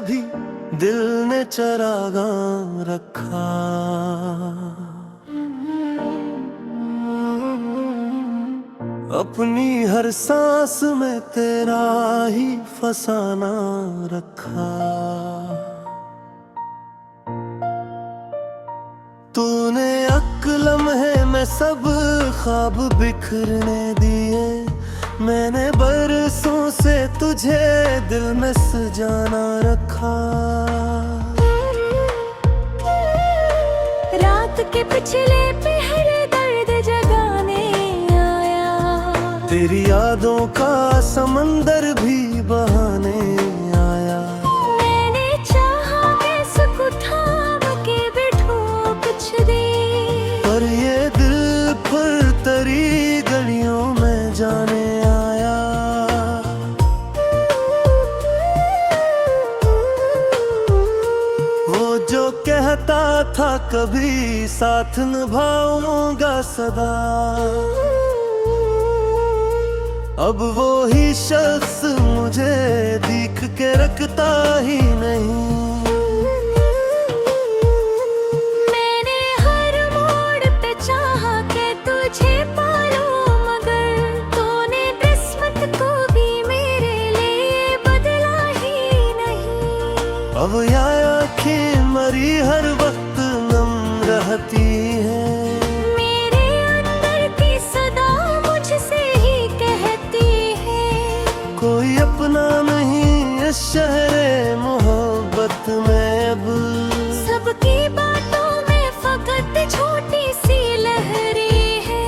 कभी दिल ने चरागा रखा। अपनी हर सांस में तेरा ही फसाना रखा। तूने लम्हे में सब ख्वाब बिखरने दिए। मैंने बरसों से तुझे दिल में सजाना रखा। रात के पिछले पहर दर्द जगाने आया। तेरी यादों का समंदर भी बहाने आया। मैंने चाहा कैसे को थाम के बिठूं कुछ देर, पर ये दिल पर तरी गलियों में जाने आया। वो जो कहता था कभी साथ निभाऊंगा सदा, अब वो ही शख्स मुझे दिख के रखता ही नहीं। मैंने हर मोड़ पे चाहा कि तुझे पालूं, मगर तूने किस्मत को भी मेरे लिए बदला ही नहीं। अब यह आँखें मरी हर वक्त नम रहती है। मेरे अंदर की सदा मुझसे ही कहती है, कोई अपना नहीं इस शहरे मोहब्बत में। अब सबकी बातों में फकत छोटी सी लहरी है।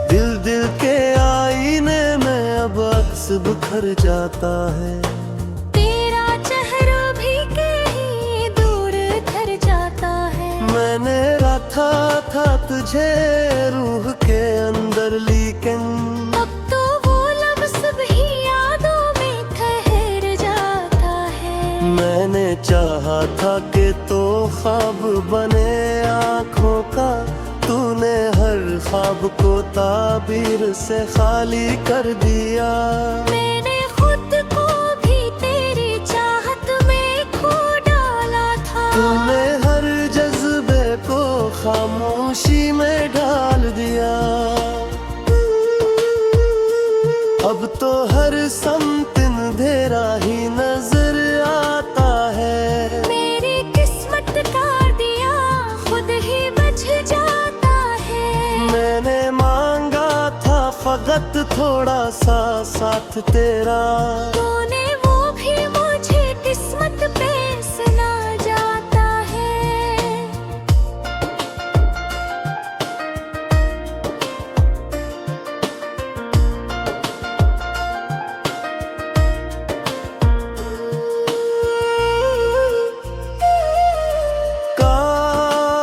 दिल दिल के आईने में अब अक्स बिखर जाता है। तेरा चेहरा भी कहीं दूर कर जाता है। मैंने रखा था तुझे रूह के अंदर, लेकिन अब तो वो लफ्ज़ भी यादों में ठहर जाता है। मैंने चाहा था कि तो ख्वाब बने आँखों का, तूने हर ख्वाब को ताबीर से खाली कर दिया। मैंने खुद को भी तेरी चाहत में खो डाला था। तूने हर जज्बे को खामोशी में डाल दिया। अब तो हर समत अंधेरा ही नजर आता है। मेरी किस्मत का दिया खुद ही बुझ जाता है। मैंने मांगा था फकत थोड़ा सा साथ तेरा, तूने वो भी मुझे किस्मत पे सुना जाता है।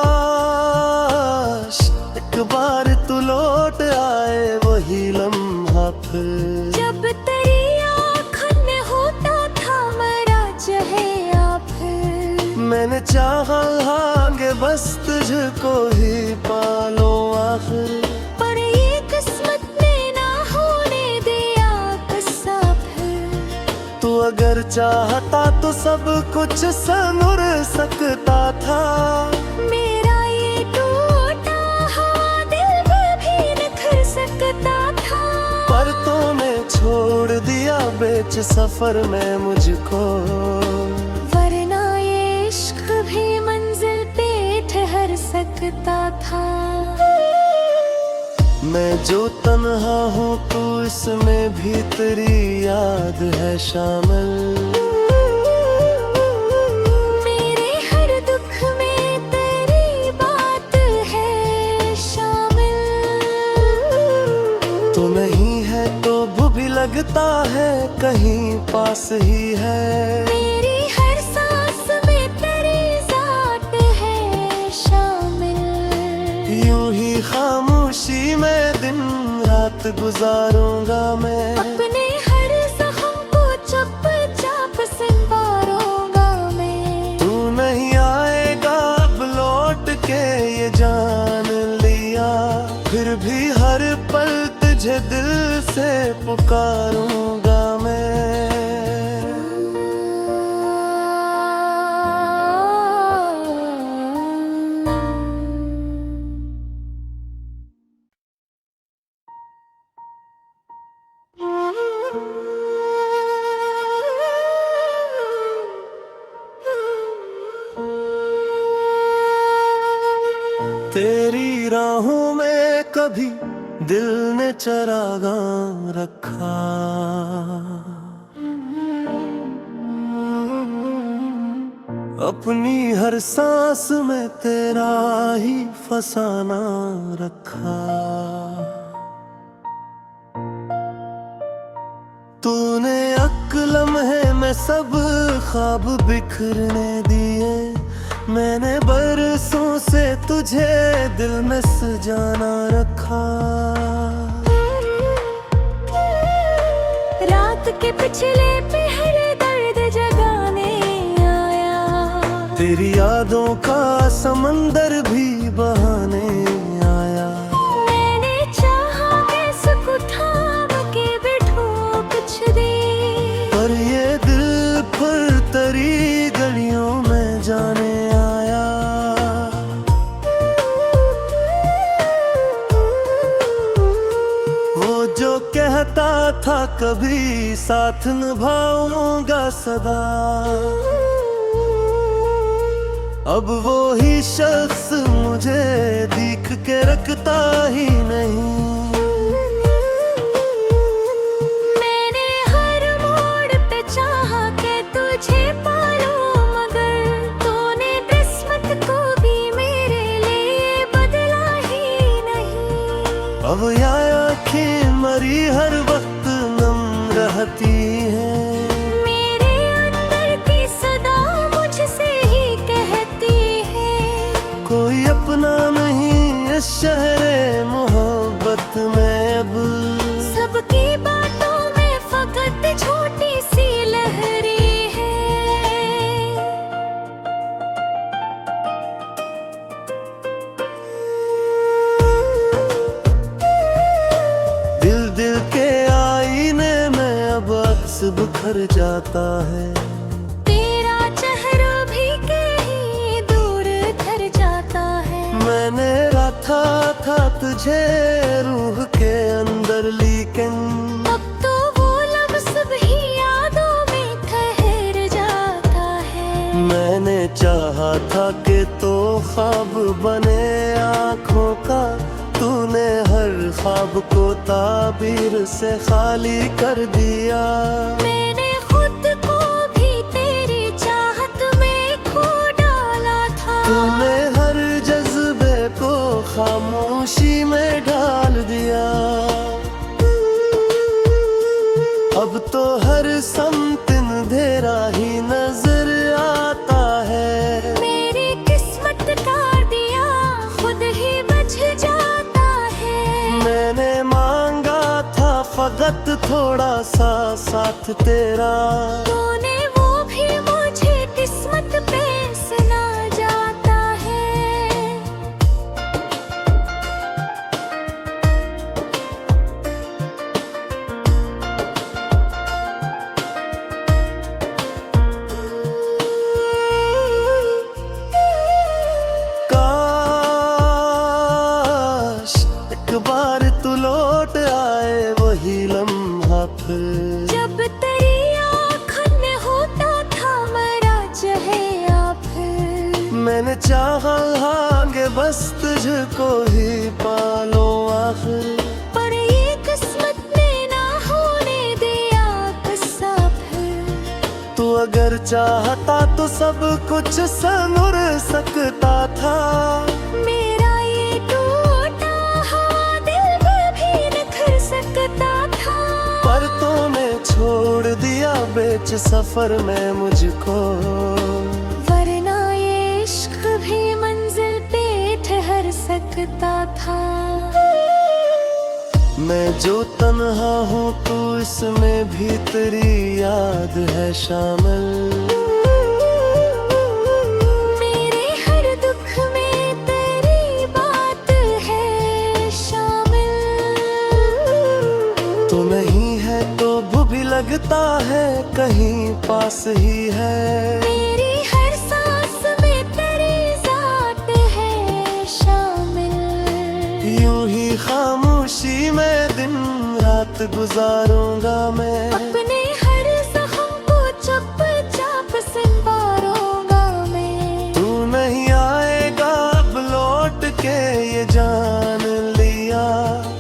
काश एक बार तू लौट आए वही लम्हा फिर, जब तेरी आँखों में होता था मेरा चेहरा फिर। मैंने चाहा कि बस तुझको ही पालो आखिर, पर ये किस्मत ने ना होने दिया किस्सा फिर। तू अगर चाहता तो सब कुछ संवर सकता था। मेरा ये टूटा हुआ दिल भी निखर सकता था, पर तूने छोड़ दिया बेच सफर में मुझको। वरना ये इश्क भी मंजिल पे ठहर सकता था। मैं जो तन्हा हूँ तू इसमें भी तेरी याद है शामिल। मेरे हर दुख में तेरी बात है शामिल। तू नहीं है तो भी लगता है कहीं पास ही है। मेरी हर सांस में तेरी जात है शामिल। यूं ही खामोशी में दिन रात गुजारूंगा मैं। अपने हर जख्म को चुपचाप संवारूंगा मैं। तू नहीं आएगा अब लौट के ये जान लिया। फिर भी हर पल तुझे दिल से पुकारूंगा मैं। तेरी राहों में कभी दिल ने चरागाह रखा, अपनी हर सांस में तेरा ही फसाना रखा। तूने लम्हे में सब ख्वाब बिखरने दिए, मैंने बरसों से तुझे दिल में सजाना रखा। रात के पिछले पहर दर्द जगाने आया, तेरी यादों का समंदर भी बहाने आया। मैंने चाहा कैसे को थाम के बिठूं कुछ देर, पर ये दिल पर तरी गलियों में जाने आया। वो जो कहता था कभी साथ निभाऊंगा सदा, अब वो ही शख्स मुझे दिख के रखता ही नहीं। मैंने हर मोड़ पे चाहा कि तुझे पालूं, मगर तूने किस्मत को भी मेरे लिए बदला ही नहीं। अब या आँखें मरी हर वक्त नम रहती है, मेरे अंदर की सदा मुझसे ही कहती है, कोई अपना नहीं इस शहरे मोहब्बत में। अब सबकी बातों में फकत छोटी सी लहरी है। दिल दिल के आईने में अब अक्स बिखर जाता है, तेरा चेहरा भी कहीं दूर धर जाता है। मैंने रखा था तुझे रूह के अंदर, लेकिन अब तो वो लफ्ज़ भी यादों में ठहर जाता है। मैंने चाहा था कि तो ख्वाब बने आँखों का, तूने हर ख्वाब को ताबीर से खाली कर दिया। मैंने खुद को भी तेरी चाहत में खो डाला था, तूने हर जज्बे को खामोशी में डाल दिया। अब तो हर समत अंधेरा ही नजर आता है, मेरी किस्मत का दिया खुद ही बुझ जाता है। मैंने मांगा था फकत थोड़ा सा साथ तेरा, तूने वो भी मुझे किस्मत पे सुना जाता है। काश एक बार तू लौट आए वही लम्हा फिर, जब तेरी आँखों में होता था मेरा चेहरा फिर। मैंने चाहा कि बस तुझको ही पालो आखिर, पर ये किस्मत ने ना होने दिया किस्सा फिर। तू अगर चाहता तो सब कुछ संवर सकता था। मेरा ये टूटा हुआ दिल भी निखर सकता था, पर तूने छोड़ दिया बीच सफर में मुझको, वरना ये इश्क भी मंजिल पे ठहर सकता था। मैं जो तन्हा हूँ तो इसमें भी तेरी याद है शामिल। मेरे हर दुख में तेरी बात है शामिल। लगता है कहीं पास ही है। मेरी हर सांस में तेरी जात है शामिल। यूं ही खामोशी में दिन रात गुजारूंगा मैं। अपने हर जख्म को चुपचाप संवारूंगा मैं। तू नहीं आएगा अब लौट के ये जान लिया,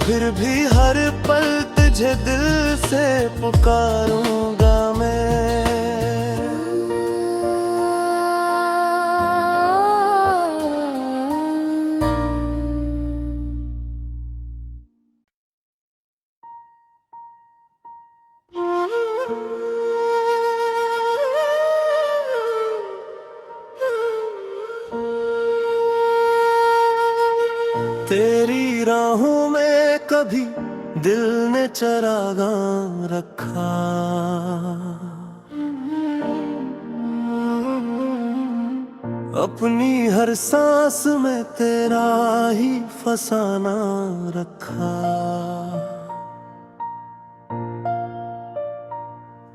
फिर भी हर पल तुझे दिल से पुकारूंगा मैं। तेरी राहों में कभी दिल ने चरागा रखा, अपनी हर सांस में तेरा ही फसाना रखा।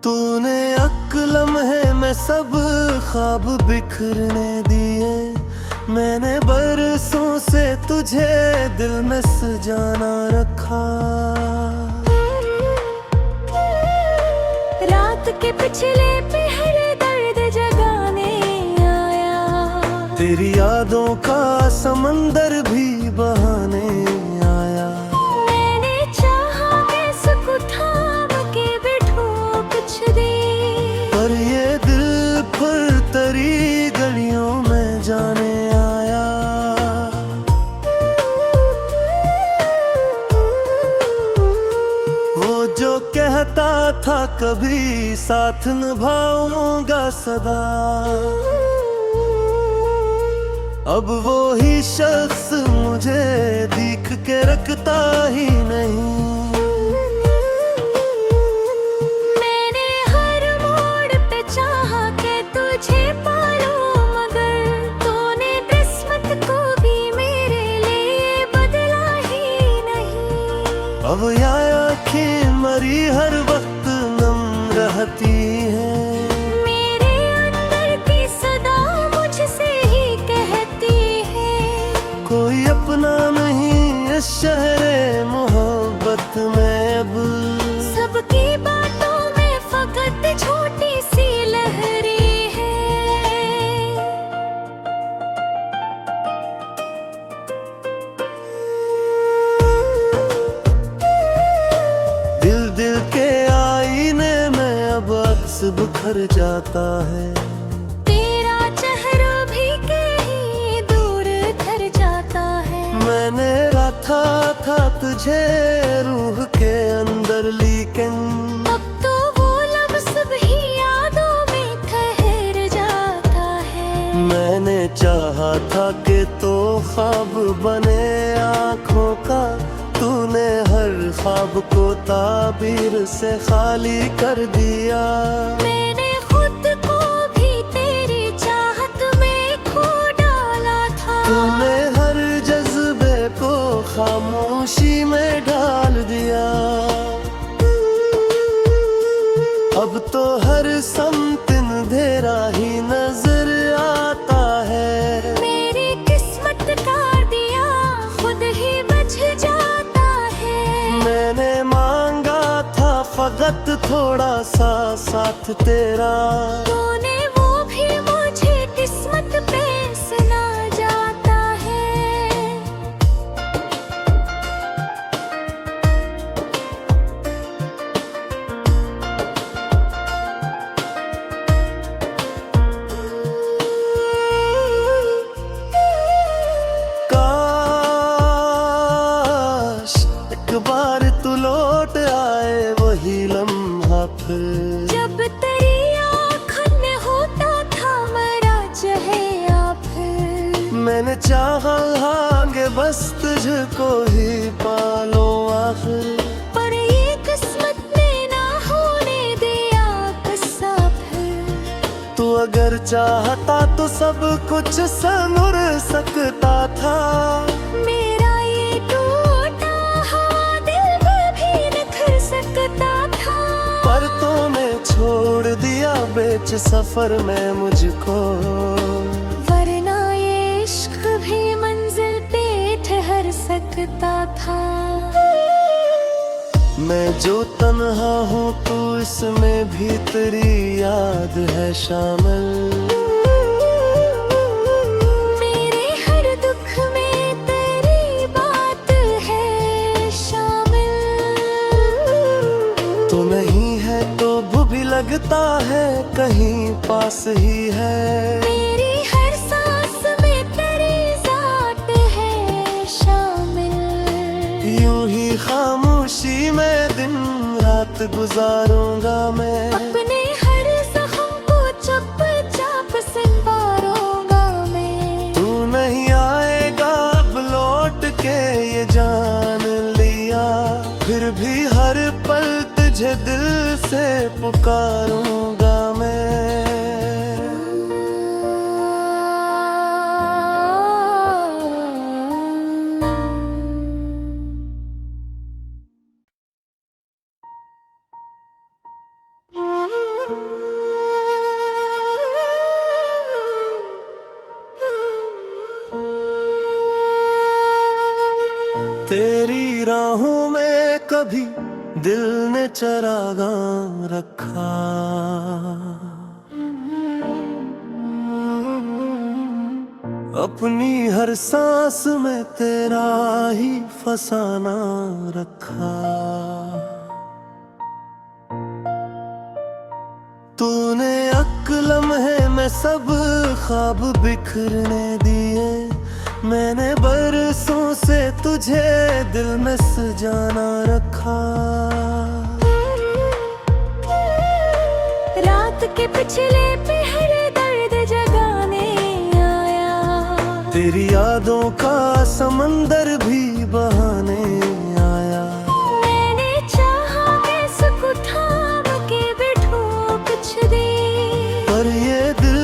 तूने एक लम्हे में सब ख्वाब बिखरने दिए, मैंने बरसों से तुझे दिल में सजाना रखा। रात के पिछले पहर दर्द जगाने आया, तेरी यादों का समंदर भी बहाने आया। मैंने चाहा कैसे को थाम के बिठूं कुछ देर, पर ये दिल फिर तेरी गलियों में जाने आया। वो जो कहता था कभी साथ निभाऊंगा सदा, अब वो ही शख्स मुझे दिख के रखता ही नहीं। मैंने हर मोड़ पे चाहा कि तुझे पालूं, मगर तूने किस्मत को भी मेरे लिए बदला ही नहीं। अब या आँखें मरी हर वक्त नम रहती है, मेरे अंदर की सदा मुझसे ही कहती है, कोई अपना नहीं इस शहरे मोहब्बत में अब। सबकी बातों में फकत छोटी सी लहरी है। दिल दिल के आईने में अब अक्स बिखर जाता है, तेरा चेहरा भी कहीं दूर कर जाता है। मैंने रखा था तुझे रूह के अंदर, लेकिन अब तो वो लम्स भी यादों में ठहर जाता है। मैंने चाहा था कि तो ख्वाब बने आँखों का, तूने हर ख्वाब को ताबीर से खाली कर दिया। मैंने खुद को भी तेरी चाहत में खो डाला था। तूने हर जज्बे को खामोशी में डाल दिया। अब तो हर समत अंधेरा ही नजर आता है। मेरी किस्मत का दिया खुद ही बुझ जाता है। मैंने मांगा था फकत थोड़ा सा साथ तेरा, तूने वो भी मुझे किस्मत पे सुना जाता है। काश एक बार तू लौट आए वही लम्हा फिर, जब तेरी आँखों में होता था मेरा चेहरा फिर। मैंने चाहा आगे बस तुझको ही पालो आखिर, पर ये किस्मत ने ना होने दिया किस्सा फिर। तू अगर चाहता तो सब कुछ संवर सकता था। मेरा ये टूटा हुआ दिल भी निखर सकता था। पर तूने बेच सफर में मुझको, वरना ये इश्क भी मंजिल पे ठहर सकता था। मैं जो तन्हा हूँ तो इसमें भी तेरी याद है शामिल। मेरे हर दुख में तेरी बात है शामिल। तो नहीं है तो भी लगता है कहीं पास ही है। मेरी हर सांस में तेरी जात है शामिल। यूं ही खामोशी में दिन रात गुजारूंगा मैं, अपने हर जख्म को चुपचाप संवारूंगा मैं। तू नहीं आएगा अब लौट के ये जान लिया, फिर भी हर पल तुझे दिल से पुकारूंगा मैं। तेरी राहों में कभी दिल ने चरागाह रखा, अपनी हर सांस में तेरा ही फसाना रखा। तूने लम्हे में सब ख्वाब बिखरने दिए, मैंने बरसों से तुझे दिल में सजाना रखा। रात के पिछले पहर दर्द जगाने आया, तेरी यादों का समंदर भी बहाने आया। मैंने चाहा मैं सबको थाम के बैठूं कुछ देर, पर ये दिल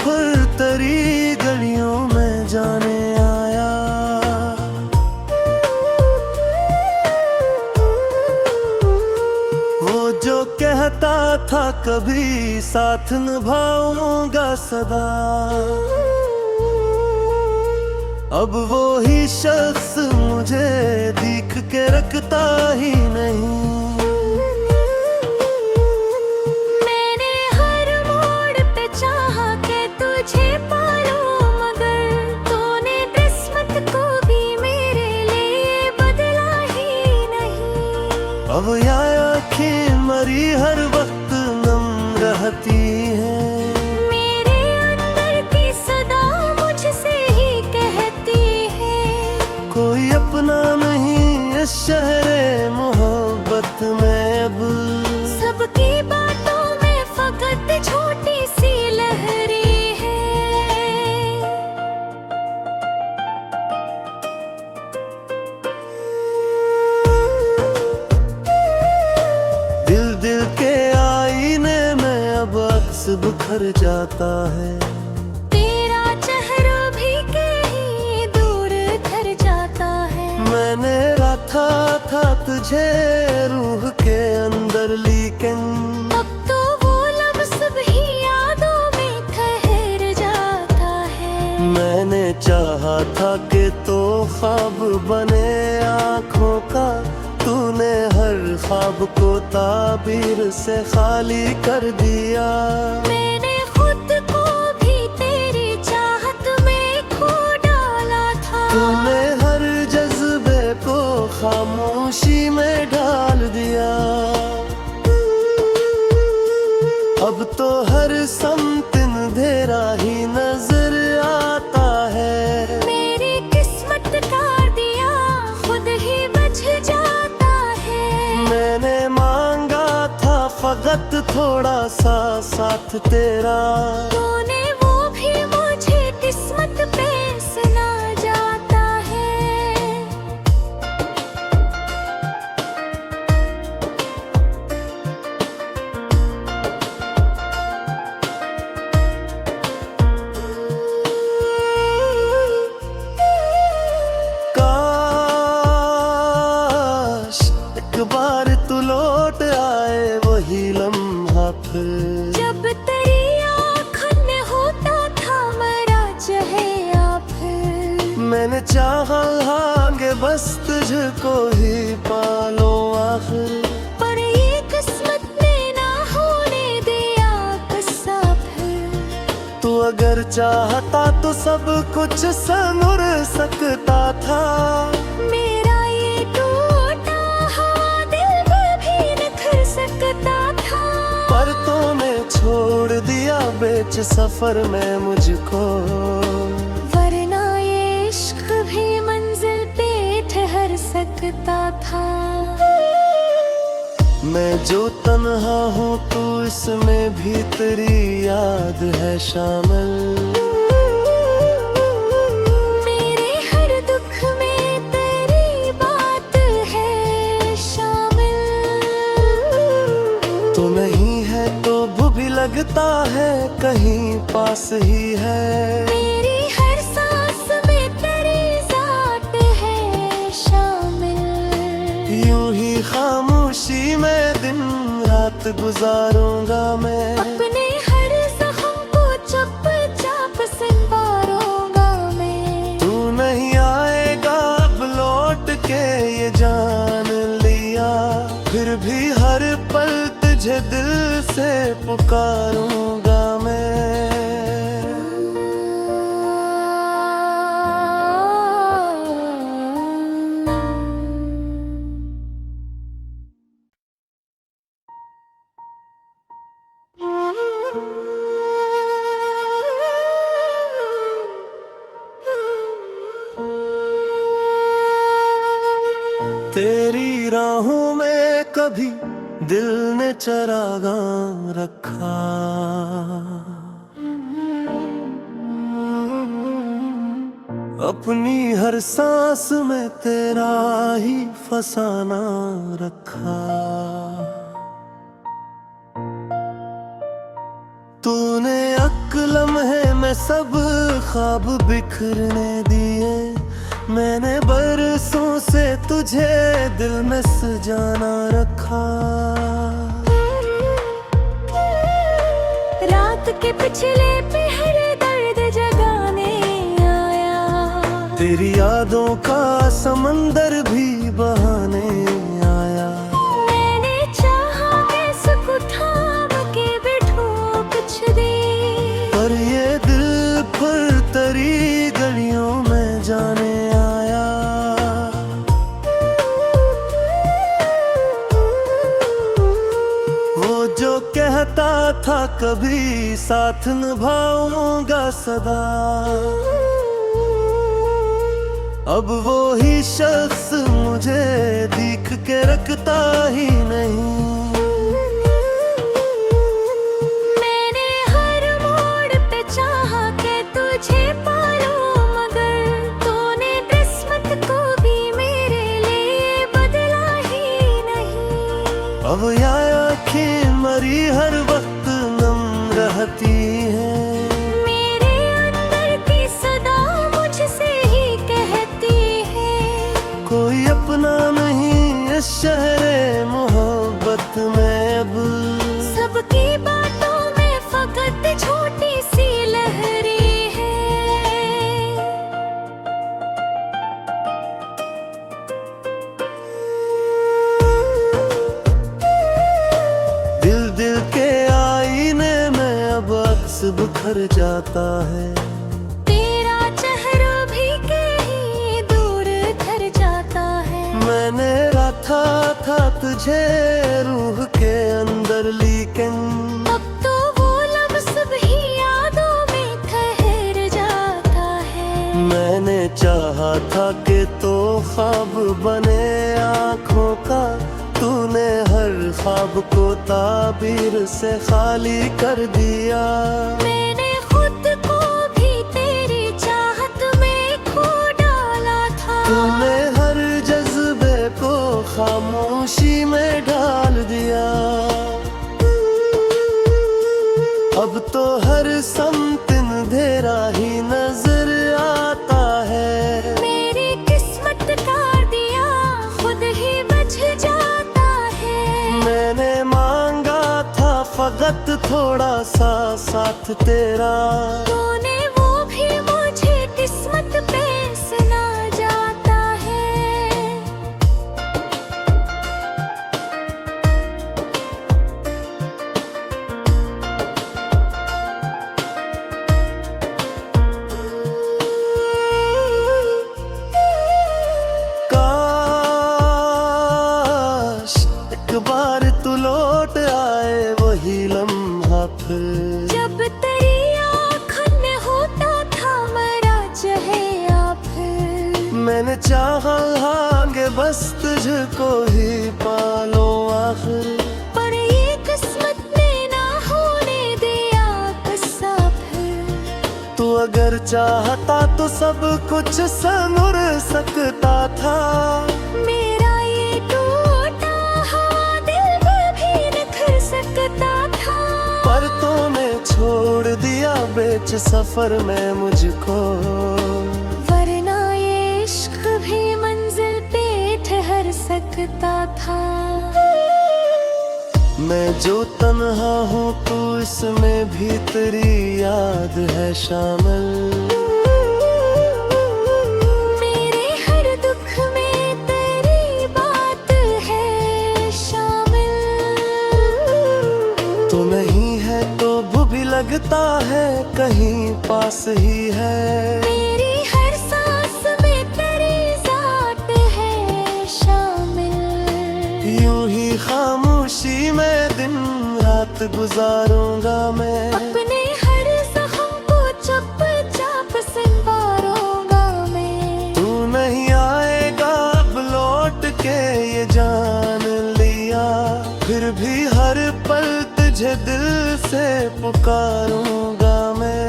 फिर तेरी गलियों में जाने आया। वो जो कहता था कभी साथ निभाऊंगा सदा, अब वो ही शख्स मुझे दिख के रखता ही नहीं। मैंने हर मोड़ पे चाहा कि तुझे पालूं, मगर तूने किस्मत को भी मेरे लिए बदला ही नहीं। अब ये आँखें मरी हर वक्त नम रहती हैं, मेरे अंदर की सदा मुझसे ही कहती है, कोई अपना नहीं इस शहरे मोहब्बत में अब। सबकी बातों में फकत छोटी सी लहरी है। दिल दिल के आईने में अब अक्स बिखर जाता है, तेरा चेहरा भी कहीं दूर धर जाता है। मैंने रखा था तुझे रूह के अंदर, लेकिन अब तो वो लफ्ज़ भी यादों में ठहर जाता है। मैंने चाहा था कि तो ख्वाब बने आँखों का, तूने हर ख्वाब को ताबीर से खाली कर दिया। मैंने खुद को भी तेरी चाहत में खो डाला था, तूने हर जज्बे को खामोशी में डाल दिया। अब तो हर समत अंधेरा ही नजर आता है, मेरी किस्मत का दिया खुद ही बुझ जाता है। मैंने मांगा था फकत थोड़ा सा साथ तेरा, तूने वो भी मुझे किस्मत पे सुना जाता है। काश एक बार तू लौट आए वही लम्हा फिर, जब चाहा कि बस तुझको ही पालो आखिर, पर ये किस्मत में ना होने दिया किस्सा फिर। तू अगर चाहता तो सब कुछ संवर सकता था। मेरा ये टूटा हुआ दिल भी निखर सकता था, पर तूने छोड़ दिया बेच सफर में मुझको। वरना ये इश्क भी मंजिल पे ठहर सकता था। मैं जो तन्हा हूँ तू इसमें भी तेरी याद है शामिल। मेरे हर दुख में तेरी बात है शामिल। तू नहीं है तो भी लगता है कहीं पास ही है। मेरी हर सांस में तेरी जात है शामिल। यूं ही खामोशी में दिन रात गुजारूंगा मैं। अपने हर जख्म को चुपचाप संवारूंगा मैं। तू नहीं आएगा अब लौट के ये जान लिया, फिर भी हर पल तुझे दिल से पुकारूंगा मैं। तेरी राहों में कभी दिल ने चरागा रखा, अपनी हर सांस में तेरा ही फसाना रखा। तूने लम्हे में सब ख्वाब बिखरने दिए, मैंने बरसों से तुझे दिल में सजाना रखा। रात के पिछले पहर दर्द जगाने आया, तेरी यादों का समंदर भी बहाने आया। मैंने चाहा कैसे थाम के बिठूं कुछ देर, पर ये दिल फिर तेरी गलियों में जाने आया। वो जो कहता था कभी साथ निभाऊंगा सदा, अब वो ही शख्स मुझे दिख के रखता ही नहीं। मैंने हर मोड़ पे चाहा कि तुझे पालूं, मगर तूने किस्मत को भी मेरे लिए बदला ही नहीं। अब यार आँखें मरी हर वक्त नम रहती हैं, मेरे अंदर की सदा मुझसे ही कहती है, कोई अपना नहीं इस शहरे मोहब्बत में। अब सबकी बातों में फकत छोटी सी लहरी है। दिल दिल के आईने में अब अक्स बिखर जाता है, तेरा चेहरा भी कहीं दूर कर जाता है। मैंने रखा था तुझे रूह के अंदर, लेकिन अब तो वो लम्स भी यादों में ठहर जाता है। मैंने चाहा था कि तो ख्वाब बने आँखों का, तूने हर ख्वाब को ताबीर से खाली कर दिया। मैंने खुद को भी तेरी चाहत में खो डाला था, तूने हर जज्बे को खामोशी में डाल दिया। अब तो हर समत अंधेरा ही नजर आता है। मेरी किस्मत का दिया खुद ही बुझ जाता है। मैंने मांगा था फकत थोड़ा सा साथ तेरा, तूने वो भी मुझे किस्मत पे सुना मुझको ही पालो आखिर। पर ये किस्मत में ना होने दिया किस्सा फिर। तू अगर चाहता तो सब कुछ संवर सकता था। मेरा ये टूटा हुआ दिल भी निखर सकता था। पर तूने छोड़ दिया बेच सफर में मुझको। वरना ये इश्क भी मंजिल पे ठहर सकता था। मैं जो तन्हा हूँ तू इसमें भी तेरी याद है शामिल। मेरे हर दुख में तेरी बात है शामिल। तू नहीं है तो भी लगता है कहीं पास ही है। मेरी हर सांस में तेरी जात है शामिल। यूं ही खामोशी में दिन रात गुजारूंगा मैं। अपने हर जख्म को चुपचाप संवारूंगा मैं। तू नहीं आएगा अब लौट के ये जान लिया। फिर भी हर पल तुझे दिल से पुकारूंगा मैं।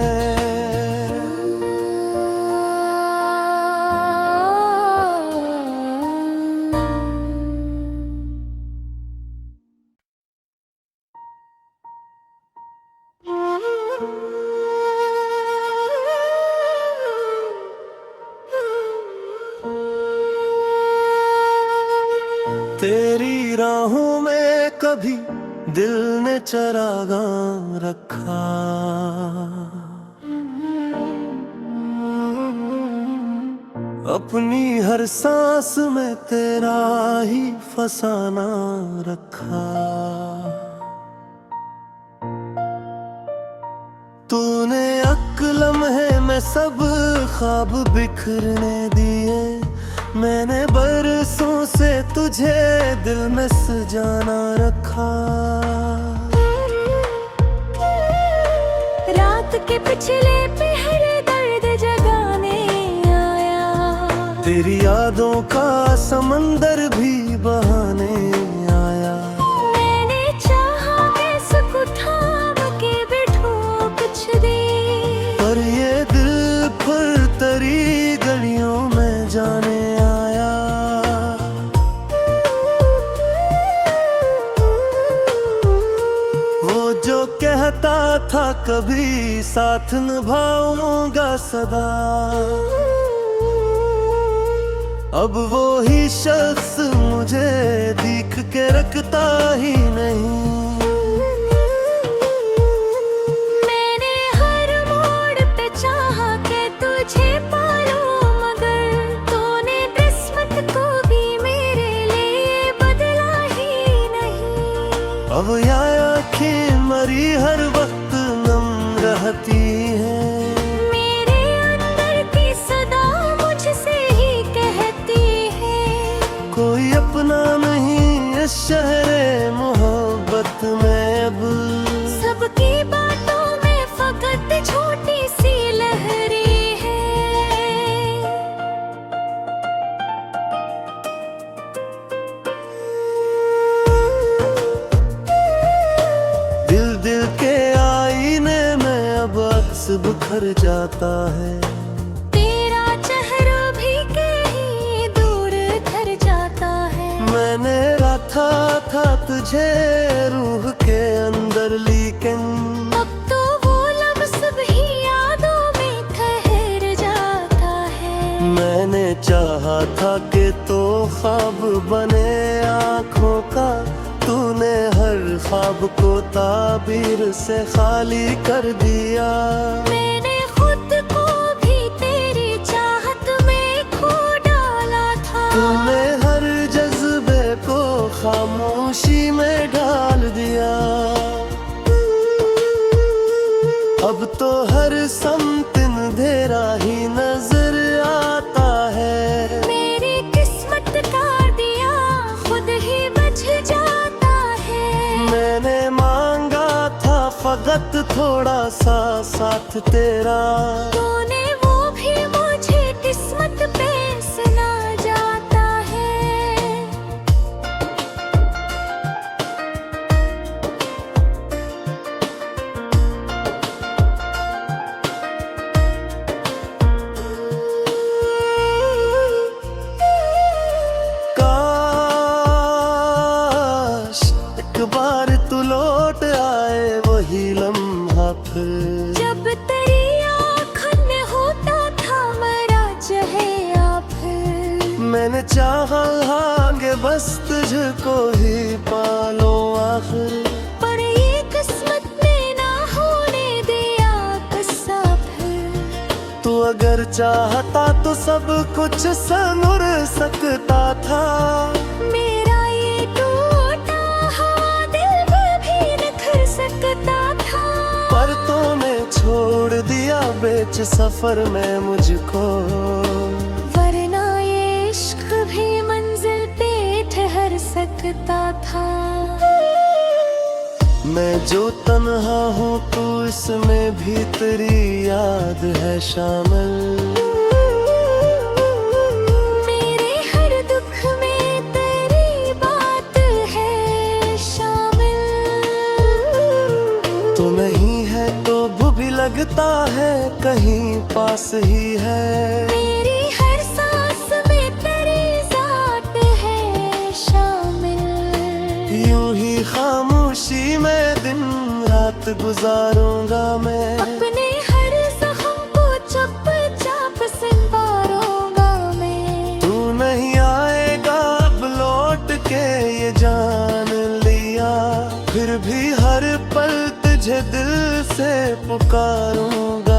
तेरी राहों में कभी दिल ने चरागां रखा। अपनी हर सांस में तेरा ही फसाना रखा। तूने लम्हे में सब ख्वाब बिखरने दिए। मैंने बरसों से तुझे दिल में सजाना रखा। रात के पिछले पहर दर्द जगाने आया। तेरी यादों का समंदर भी बहाने आया। मैंने चाहा कैसे थाम के बिठूं कुछ देर। पर ये दिल फिर तेरी गलियों में जाने आया। वो जो कहता था कभी साथ निभाऊंगा सदा। अब वो ही शख्स मुझे दिख के रखता ही नहीं। मैंने हर मोड़ पे चाहा कि तुझे पालूं, मगर तूने किस्मत को भी मेरे लिए बदला ही नहीं। अब ये आँखें मरी हर वक्त नम रहती हैं। मेरे अंदर की सदा मुझसे ही कहती है, कोई अपना नहीं इस शहरे मोहब्बत में अब। सबकी बातों में फकत छोटी सी लहरी है। दिल दिल के आईने में अब अक्स बिखर जाता है। तेरा चेहरा भी कहीं दूर धर जाता है। मैंने रखा था तुझे रूह के अंदर, लेकिन अब तो वो लम्स भी यादों में ठहर जाता है। मैंने चाहा था कि तो ख्वाब बने आँखों का। तूने हर ख्वाब को ताबीर से खाली कर दिया। मैंने खुद को भी तेरी चाहत में खो डाला था। तूने हर जज्बे को खामोशी में डाल दिया। अब तो हर समत अंधेरा ही नजर आता है। मेरी किस्मत का दिया खुद ही बुझ जाता है। मैंने मांगा था फकत थोड़ा सा साथ तेरा। तूने वो भी मुझे किस्मत पे सुना जाता है। बार तू लौट आए वही लम्हा फिर। जब तेरी आँखों में होता था मेरा चेहरा फिर। मैंने चाहा आगे बस तुझको ही पालो आखिर, पर ये किस्मत में ना होने दिया किस्सा फिर। तू अगर चाहता तो सब कुछ संवर सकता था। मेरा ये टूटा हुआ दिल भी निखर सकता था। पर तूने छोड़ दिया बेच सफर में मुझको, वरना ये इश्क भी मंजिल पे ठहर सकता था। मैं जो तन्हा हूँ तू इसमें भी तेरी याद है शामिल। मेरे हर दुख में तेरी बात है शामिल। तू नहीं है तो भी लगता है कहीं पास ही है। मेरी हर सांस में तेरी जात है शामिल। यूं ही खामोशी में दिन रात गुजारूंगा मैं, अपने हर जख्म को चुपचाप संवारूंगा मैं। तू नहीं आएगा अब लौट के ये जान लिया, फिर भी हर पल तुझे दिल से पुकारूंगा।